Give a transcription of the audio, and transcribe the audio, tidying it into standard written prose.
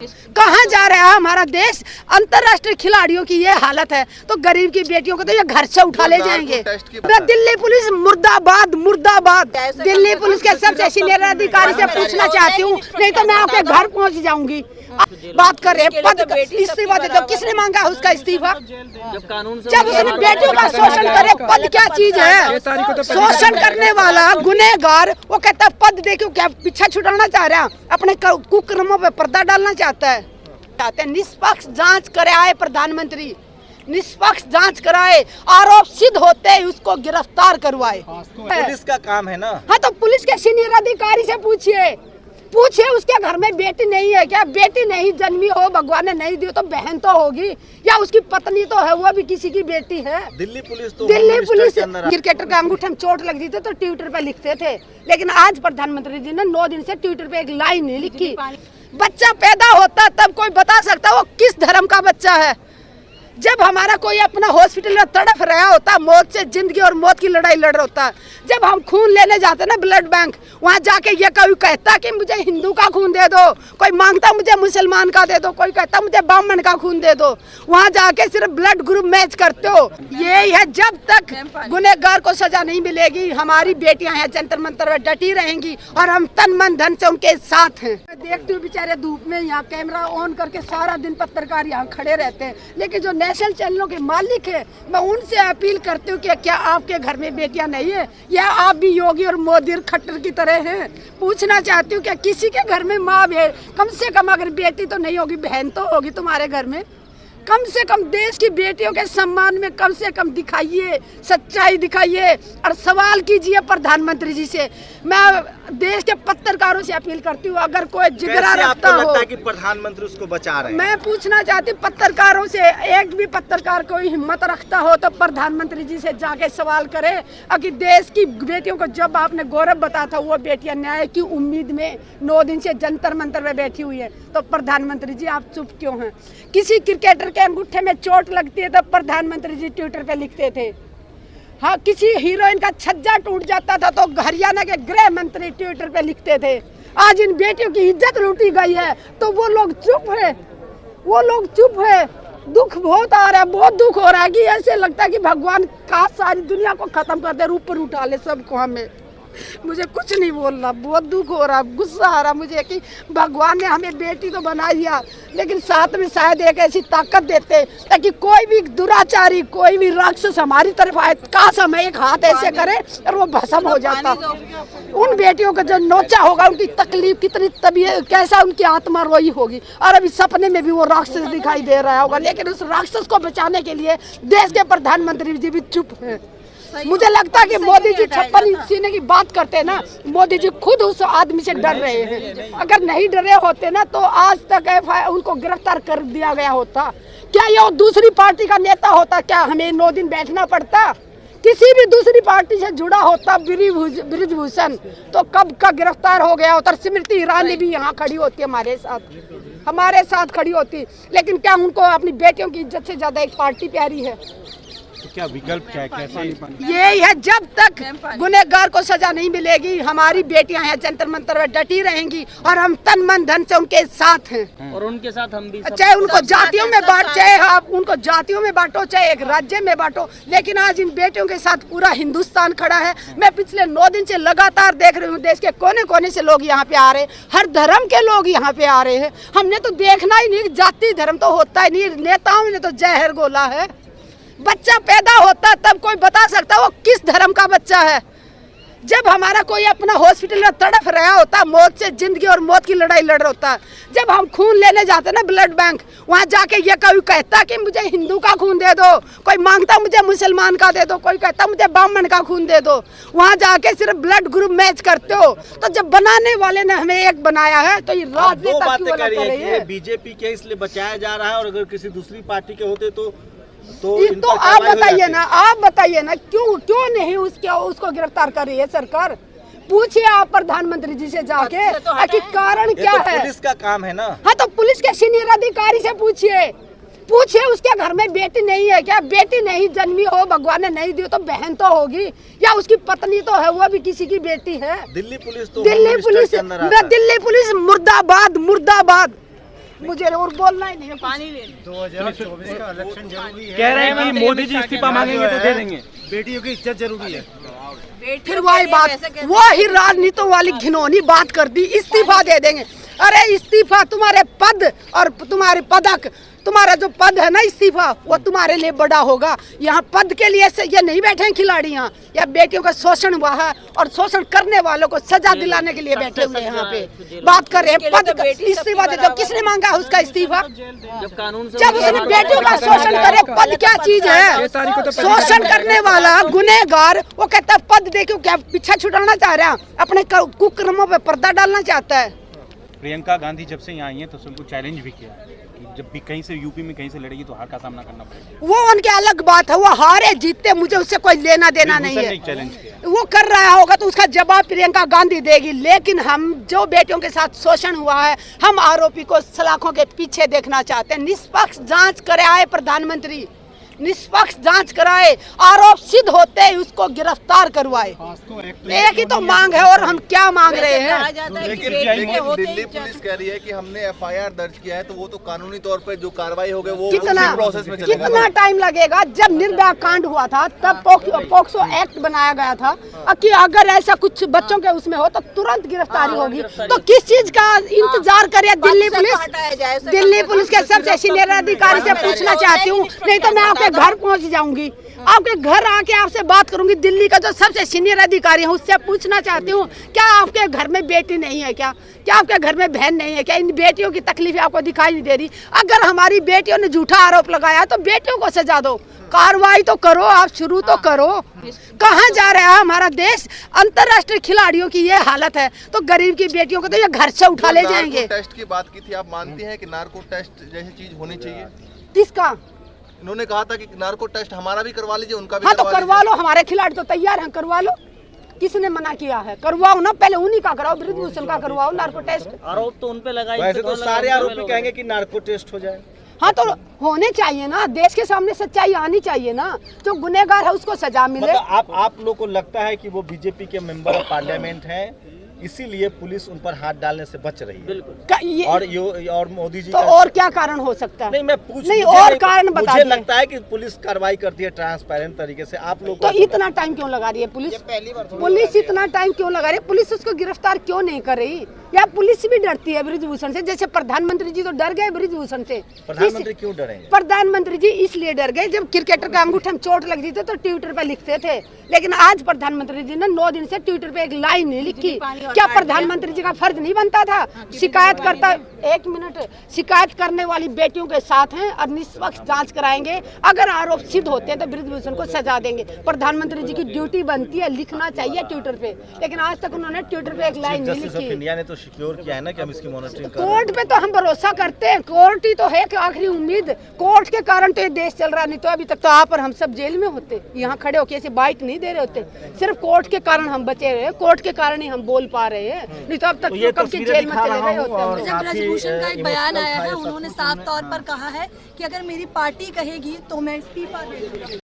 कहाँ जा रहा है हमारा देश? अंतर्राष्ट्रीय खिलाड़ियों की ये हालत है तो गरीब की बेटियों को तो ये घर से उठा ले जाएंगे। दिल्ली पुलिस मुर्दाबाद मुर्दाबाद। दिल्ली पुलिस के सबसे सीनियर अधिकारी से पूछना चाहती हूँ, नहीं तो मैं आपके घर पहुँच जाऊंगी। बात कर रहे हैं पद इस्तीफा दे दो, किसने मांगा उसका इस्तीफा? जब उसने बेटियों का शोषण करे, पद क्या चीज है? शोषण करने वाला गुनहगार वो कहता है पद दे के क्या पीछा छुड़ाना चाह रहा है, अपने कुकर्मों पे पर्दा डालना चाहता है। निष्पक्ष जांच कराए प्रधानमंत्री, निष्पक्ष जांच कराए, आरोप सिद्ध होते ही उसको गिरफ्तार करवाए। पुलिस का काम है ना। हाँ तो पुलिस के सीनियर अधिकारी से पूछिए उसके घर में बेटी नहीं है क्या? बेटी नहीं जन्मी हो, भगवान ने नहीं दी तो बहन तो होगी, या उसकी पत्नी तो है, वो भी किसी की बेटी है। दिल्ली पुलिस क्रिकेटर के अंगूठे में चोट लग रही थी तो ट्विटर पे लिखते थे, लेकिन आज प्रधानमंत्री जी ने 9 दिन से ट्विटर पे एक लाइन नहीं लिखी। बच्चा पैदा होता तब कोई बता सकता वो किस धर्म का बच्चा है? जब हमारा कोई अपना हॉस्पिटल में तड़फ रहा होता, मौत से जिंदगी और मौत की लड़ाई लड़ रहा होता, जब हम खून लेने जाते ना ब्लड बैंक, वहाँ जाके ये कोई कहता कि मुझे हिंदू का खून दे दो, कोई मांगता मुझे मुसलमान का दे दो, कोई कहता मुझे ब्राह्मण का खून दे दो, वहाँ जाके सिर्फ ब्लड ग्रुप मैच करते हो। यही है, जब तक गुनहगार को सजा नहीं मिलेगी हमारी बेटियां हैं जंतर मंतर में डटी रहेंगी और हम तन मन धन से उनके साथ हैं। देखते हो बेचारे धूप में यहाँ कैमरा ऑन करके सारा दिन पत्रकार यहाँ खड़े रहते हैं, लेकिन जो नेशनल चैनलों के मालिक है मैं उनसे अपील करती हूँ कि क्या आपके घर में बेटियां नहीं है, या आप भी योगी और मोदी और खट्टर की तरह हैं? पूछना चाहती हूँ क्या किसी के घर में माँ है? कम से कम अगर बेटी तो नहीं होगी, बहन तो होगी तुम्हारे घर में। कम से कम देश की बेटियों के सम्मान में कम से कम दिखाइए, सच्चाई दिखाइए और सवाल कीजिए प्रधानमंत्री जी से। मैं देश के पत्रकारों से अपील करती हूँ, अगर कोई जिगरा रखता हो, लगता है कि प्रधानमंत्री उसको बचा रहे हैं। मैं पूछना चाहती हूँ पत्रकारों से, एक भी पत्रकार कोई हिम्मत रखता हो तो प्रधानमंत्री जी से जाके सवाल करे कि देश की बेटियों को जब आपने गौरव बताया था, वो बेटियां न्याय की उम्मीद में 9 दिन से जंतर मंतर में बैठी हुई है, तो प्रधानमंत्री जी आप चुप क्यों हैं? किसी क्रिकेटर के अंगूठे में चोट लगती है तो प्रधानमंत्री जी ट्विटर पे लिखते थे। हाँ, किसी हीरोइन का छज्जा टूट जाता था तो हरियाणा के गृह मंत्री ट्विटर पे लिखते थे। आज इन बेटियों की इज्जत लूटी गई है तो वो लोग चुप है। दुख बहुत आ रहा है, बहुत दुख हो रहा है कि ऐसे लगता है कि भगवान का सारी दुनिया को खत्म कर दे, ऊपर उठा ले सबको। हमें मुझे कुछ नहीं बोलना, बहुत दुख हो रहा, गुस्सा आ रहा मुझे कि भगवान ने हमें बेटी तो बना दिया, लेकिन साथ में शायद एक ऐसी ताकत देते ताकि कोई भी दुराचारी, कोई भी राक्षस हमारी तरफ आए, काश हम एक हाथ ऐसे करे और वो भस्म हो जाता। उन बेटियों का जो नोचा होगा, उनकी तकलीफ कितनी तबीयत, कैसा उनकी आत्मा रोई होगी, और अभी सपने में भी वो राक्षस दिखाई दे रहा होगा, लेकिन उस राक्षस को बचाने के लिए देश के प्रधानमंत्री जी भी चुप है। मुझे लगता है कि मोदी जी 56 सीने की बात करते हैं ना, मोदी जी खुद उस आदमी से डर रहे हैं। अगर नहीं डरे होते ना तो आज तक उनको गिरफ्तार कर दिया गया होता। क्या ये दूसरी पार्टी का नेता होता, क्या हमें 9 दिन बैठना पड़ता? किसी भी दूसरी पार्टी से जुड़ा होता बृजभूषण तो कब का गिरफ्तार हो गया होता। स्मृति ईरानी भी यहाँ खड़ी होती हमारे साथ खड़ी होती, लेकिन क्या उनको अपनी बेटियों की इज्जत से ज्यादा एक पार्टी प्यारी है? तो क्या विकल्प क्या है, कैसे? यही है, जब तक गुनहगार को सजा नहीं मिलेगी हमारी बेटियां हैं जंतर मंतर में डटी रहेंगी और हम तन मन धन से उनके साथ हैं। और उनके साथ हम भी, चाहे उनको जातियों में बांट, चाहे आप उनको जातियों में बांटो, चाहे एक राज्य में बांटो, लेकिन आज इन बेटियों के साथ पूरा हिंदुस्तान खड़ा है। मैं पिछले 9 दिन से लगातार देख रही हूँ, देश के कोने कोने से लोग यहाँ पे आ रहे हैं, हर धर्म के लोग यहाँ पे आ रहे हैं। हमने तो देखना ही नहीं, जाति धर्म तो होता ही नहीं, नेताओं ने तो जहर घोला है। बच्चा पैदा होता तब कोई बता सकता वो किस धर्म का बच्चा है? जब हमारा कोई अपना हॉस्पिटल में तड़फ रहा होता, मौत से जिंदगी और मौत की लड़ाई लड़ रहा होता, जब हम खून लेने जाते ना ब्लड बैंक, वहाँ जाके ये कोई कहता कि मुझे हिंदू का खून दे दो, कोई मांगता मुझे मुसलमान का दे दो, कोई कहता मुझे ब्राह्मण का खून दे दो, वहाँ जाके सिर्फ ब्लड ग्रुप मैच करते हो। तो जब बनाने वाले ने हमें एक बनाया है तो ये राजनीति क्यों अलग कर रही है? बीजेपी के इसलिए बचाया जा रहा है, और अगर किसी दूसरी पार्टी के होते तो आप बताइए ना क्यों नहीं उसको गिरफ्तार कर रही है सरकार? पूछिए आप प्रधानमंत्री जी से जाके कि कारण क्या है? पुलिस का काम है ना। हाँ तो पुलिस के सीनियर अधिकारी से पूछिए उसके घर में बेटी नहीं है क्या? बेटी नहीं जन्मी हो, भगवान ने नहीं दी तो बहन तो होगी, या उसकी पत्नी तो है, वो भी किसी की बेटी है। दिल्ली पुलिस मुर्दाबाद मुर्दाबाद। मुझे और बोलना ही नहीं है। पानी ले 2024 का इलेक्शन जरूरी है। कह रहे हैं कि मोदी जी इस्तीफा मांगेंगे तो दे देंगे। बेटियों की इज्जत जरूरी है। फिर वही बात, वो ही राजनीतियों वाली घिनौनी बात कर दी, इस्तीफा दे देंगे। अरे इस्तीफा तुम्हारे पद और तुम्हारे पदक, तुम्हारा जो पद है ना इस्तीफा, वो तुम्हारे लिए बड़ा होगा। यहाँ पद के लिए से ये नहीं बैठे हैं खिलाड़ी, यहाँ या बेटियों का शोषण हुआ है और शोषण करने वालों को सजा दिलाने के लिए बैठे हुए यहाँ पे बात कर रहे हैं। पद का इस्तीफा दे दो, किसने मांगा है उसका इस्तीफा? जब उसने बेटियों का शोषण करे, पद क्या चीज है? शोषण करने वाला गुनहगार वो कहता है पद दे, क्यों क्या पीछा छुड़ाना चाह रहा है, अपने कुकर्मों पे पर्दा डालना चाहता है। प्रियंका गांधी जब से यहाँ आई हैं तो उनको चैलेंज भी किया है कि जब भी कहीं से यूपी में कहीं से लड़ेगी तो हार का सामना करना पड़ेगा। वो उनकी अलग बात है, वो हारे जीतते मुझे उससे कोई लेना देना नहीं है। चैलेंज किया वो कर रहा होगा तो उसका जवाब प्रियंका गांधी देगी, लेकिन हम जो बेटियों के साथ शोषण हुआ है, हम आरोपी को सलाखों के पीछे देखना चाहते हैं। निष्पक्ष जांच करे आए प्रधानमंत्री, निष्पक्ष जांच कराए, आरोप सिद्ध होते ही उसको गिरफ्तार करवाए। एक ही तो मांग है और हम क्या मांग रहे हैं? लेकिन दिल्ली पुलिस कह रही है कि हमने एफआईआर दर्ज किया है, तो वो तो कानूनी तौर पर जो कार्रवाई हो गई वो प्रोसेस में चलेगा। कितना टाइम लगेगा? जब निर्भया कांड हुआ था तब पोक्सो एक्ट बनाया गया था कि अगर ऐसा कुछ बच्चों के उसमें हो तो तुरंत गिरफ्तारी होगी। तो किस चीज का इंतजार करे दिल्ली पुलिस? दिल्ली पुलिस के सबसे सीनियर अधिकारी से पूछना चाहती हूँ, नहीं तो मैं आपके घर पहुंच जाऊंगी, आपके घर आके आपसे बात करूंगी। दिल्ली का जो सबसे सीनियर अधिकारी है उससे पूछना चाहती हूँ, क्या आपके घर में बेटी नहीं है? क्या आपके घर में बहन नहीं है? क्या इन बेटियों की तकलीफें आपको दिखाई नहीं दे रही? अगर हमारी बेटियों ने झूठा आरोप लगाया तो बेटियों को सजा दो, कार्रवाई तो करो, आप शुरू तो करो। कहाँ जा रहा है हमारा देश? अंतर्राष्ट्रीय खिलाड़ियों की ये हालत है तो गरीब की बेटियों को तो ये घर से उठा ले जाएंगे। टेस्ट की बात की थी, आप मानती हैं कि नार्को टेस्ट जैसी चीज होनी चाहिए? किसका? इन्होंने कहा था कि नार्को टेस्ट हमारा भी करवा लीजिए, उनका भी हाँ तो करवा लो, हमारे खिलाड़ी तो तैयार हैं, करवा लो। किसने मना किया है? करवाओ ना, पहले उन्हीं का कराओ, बृजभूषण का करवाओ नार्को टेस्ट। आरोप तो उन पे लगाई, वैसे तो सारे आरोपी कहेंगे कि नार्को टेस्ट हो जाए। हाँ तो होने चाहिए ना, देश के सामने सच्चाई आनी चाहिए ना, जो गुनहगार है उसको सजा मिले। मतलब आप लोग को लगता है कि वो बीजेपी के मेंबर ऑफ पार्लियामेंट हैं, इसीलिए पुलिस उन पर हाथ डालने से बच रही है? और मोदी जी तो और क्या कारण हो सकता है? नहीं, मैं पूछ नहीं, और कारण बता मुझे लगता है कि पुलिस कार्रवाई करती है ट्रांसपेरेंट तरीके से। आप लोग तो इतना टाइम क्यों लगा रही है पुलिस इतना टाइम क्यों लगा रही है? पुलिस उसको गिरफ्तार क्यों नहीं कर रही? या पुलिस भी डरती है बृजभूषण से? जैसे प्रधानमंत्री जी तो डर गए बृजभूषण से। प्रधानमंत्री क्यों डरेंगे? प्रधानमंत्री जी इसलिए डर गए, जब क्रिकेटर का अंगूठे में चोट लग रही थी तो ट्विटर पे लिखते थे, लेकिन आज प्रधानमंत्री जी ने 9 दिन से ट्विटर पे एक लाइन नहीं लिखी। क्या प्रधानमंत्री जी का फर्ज नहीं बनता था? शिकायत करता, एक मिनट, शिकायत करने वाली बेटियों के साथ हैं और निष्पक्ष जांच कराएंगे। अगर आरोप सिद्ध होते हैं तो बृजभूषण को सजा देंगे। प्रधानमंत्री जी की ड्यूटी बनती है लिखना चाहिए ट्विटर पे, लेकिन आज तक उन्होंने ट्विटर पे एक लाइन नहीं लिखी। इंडिया ने तो सिक्योर किया है ना कि हम इसकी मॉनिटरिंग कर। कोर्ट पे तो हम भरोसा करते हैं, कोर्ट ही तो है कि आखिरी उम्मीद। कोर्ट के कारण तो ये देश चल रहा, नहीं तो अभी तक तो आप और हम सब जेल में होते, यहाँ खड़े होके ऐसे बाइट नहीं दे रहे होते। सिर्फ कोर्ट के कारण हम बचे रहे, कोर्ट के कारण ही हम बोल पा रहे हैं, नहीं तो अब तक तो कब के जेल में चले गए होते। जब बृजभूषण का एक बयान आया है, उन्होंने साफ तौर पर कहा है कि अगर मेरी पार्टी कहेगी तो मैं इस्तीफा दे दूंगी।